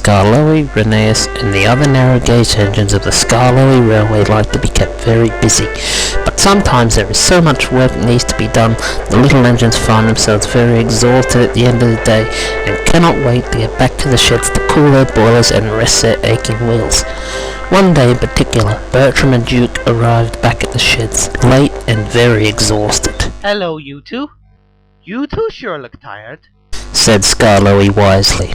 Skarloey, Rheneas and the other narrow gauge engines of the Skarloey Railway like to be kept very busy, but sometimes there is so much work that needs to be done, the little engines find themselves very exhausted at the end of the day and cannot wait to get back to the sheds to cool their boilers and rest their aching wheels. One day in particular, Bertram and Duke arrived back at the sheds, late and very exhausted. "Hello, you two. You two sure look tired," said Skarloey wisely.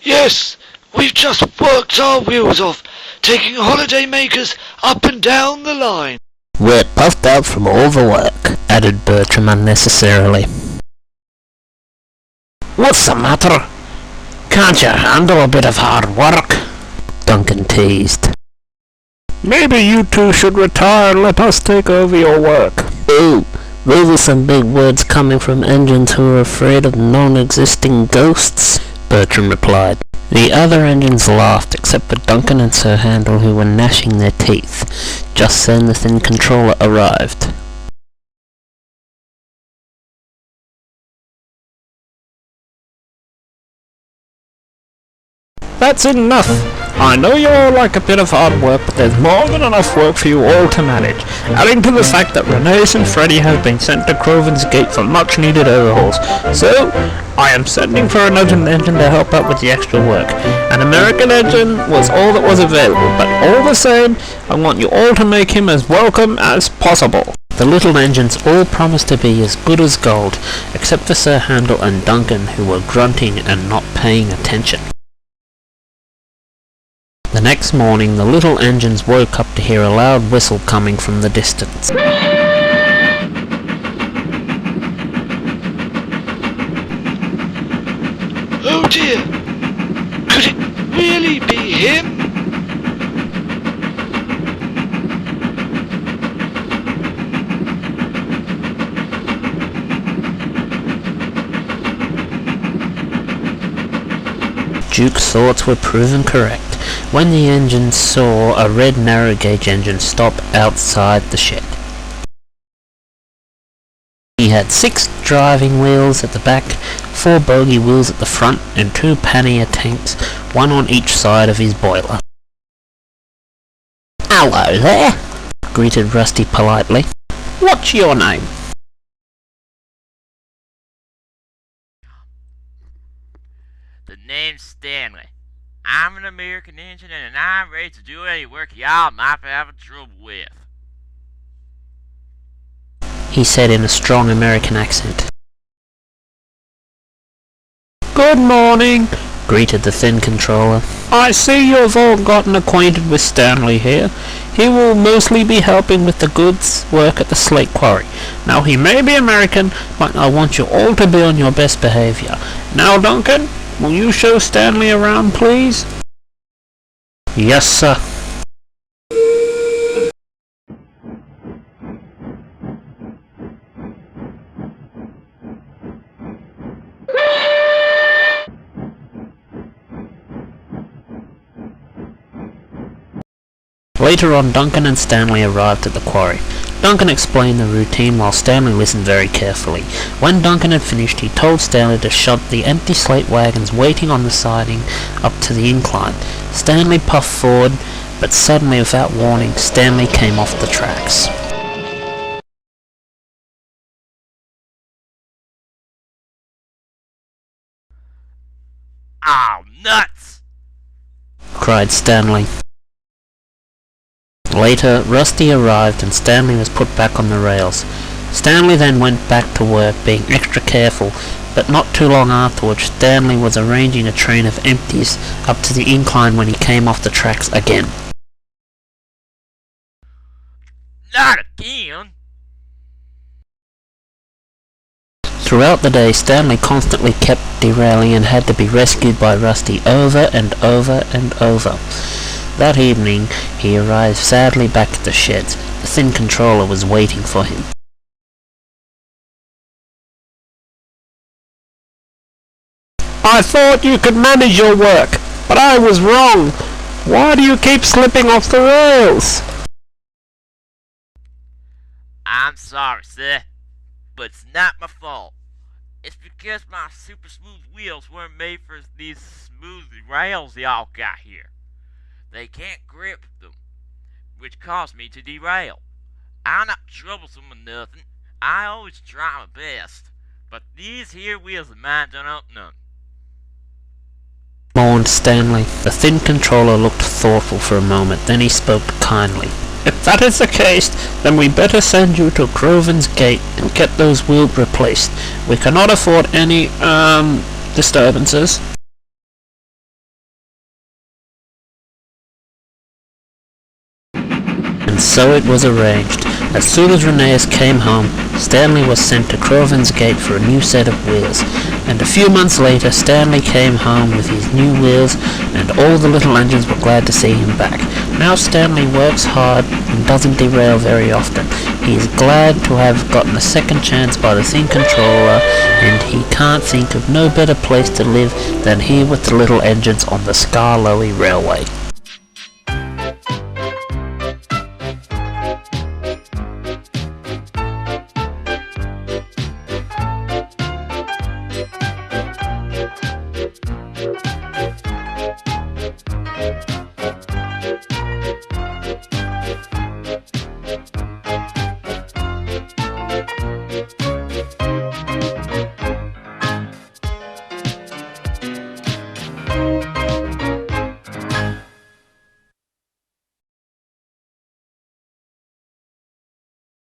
"Yes, we've just worked our wheels off, taking holiday makers up and down the line." "We're puffed out from all the work," added Bertram unnecessarily. "What's the matter? Can't you handle a bit of hard work?" Duncan teased. "Maybe you two should retire and let us take over your work." "Ooh, those are some big words coming from engines who are afraid of non-existing ghosts," Bertram replied. The other engines laughed, except for Duncan and Sir Handel, who were gnashing their teeth. Just then the thin controller arrived. "That's enough. I know you all like a bit of hard work, but there's more than enough work for you all to manage, adding to the fact that Rheneas and Freddy have been sent to Croven's Gate for much-needed overhauls. So, I am sending for another engine to help out with the extra work. An American engine was all that was available, but all the same, I want you all to make him as welcome as possible." The little engines all promised to be as good as gold, except for Sir Handel and Duncan, who were grunting and not paying attention. The next morning, the little engines woke up to hear a loud whistle coming from the distance. "Oh dear! Could it really be him?" Duke's thoughts were proven correct when the engine saw a red narrow gauge engine stop outside the shed. He had 6 driving wheels at the back, 4 bogie wheels at the front, and 2 pannier tanks, one on each side of his boiler. "Hello there," greeted Rusty politely. "What's your name?" "The name's Stanley. I'm an American engineer and I'm ready to do any work y'all might be having trouble with," he said in a strong American accent. "Good morning," greeted the thin controller. "I see you've all gotten acquainted with Stanley here. He will mostly be helping with the goods work at the slate quarry. Now, he may be American, but I want you all to be on your best behavior. Now, Duncan, will you show Stanley around, please?" "Yes, sir." Later on, Duncan and Stanley arrived at the quarry. Duncan explained the routine while Stanley listened very carefully. When Duncan had finished, he told Stanley to shove the empty slate wagons waiting on the siding up to the incline. Stanley puffed forward, but suddenly, without warning, Stanley came off the tracks. "Oh, nuts!" cried Stanley. Later, Rusty arrived and Stanley was put back on the rails. Stanley then went back to work, being extra careful, but not too long afterwards, Stanley was arranging a train of empties up to the incline when he came off the tracks again. "Not again!" Throughout the day, Stanley constantly kept derailing and had to be rescued by Rusty over and over and over. That evening, he arrived sadly back at the sheds. The thin controller was waiting for him. "I thought you could manage your work, but I was wrong. Why do you keep slipping off the rails?" "I'm sorry, sir. but it's not my fault. It's because my super smooth wheels weren't made for these smooth rails y'all got here. They can't grip them, which caused me to derail. I'm not troublesome or nothing. I always try my best, but these here wheels of mine don't help none. Mourned Stanley. The thin controller looked thoughtful for a moment, then he spoke kindly. If that is the case, then we better send you to Groven's Gate and get those wheels replaced. We cannot afford any, disturbances. And so it was arranged. As soon as Rheneas came home, Stanley was sent to Groven's Gate for a new set of wheels, and a few months later Stanley came home with his new wheels, and all the little engines were glad to see him back. Now Stanley works hard and doesn't derail very often. He is glad to have gotten a second chance by the thin controller, and he can't think of no better place to live than here with the little engines on the Skarloey Railway.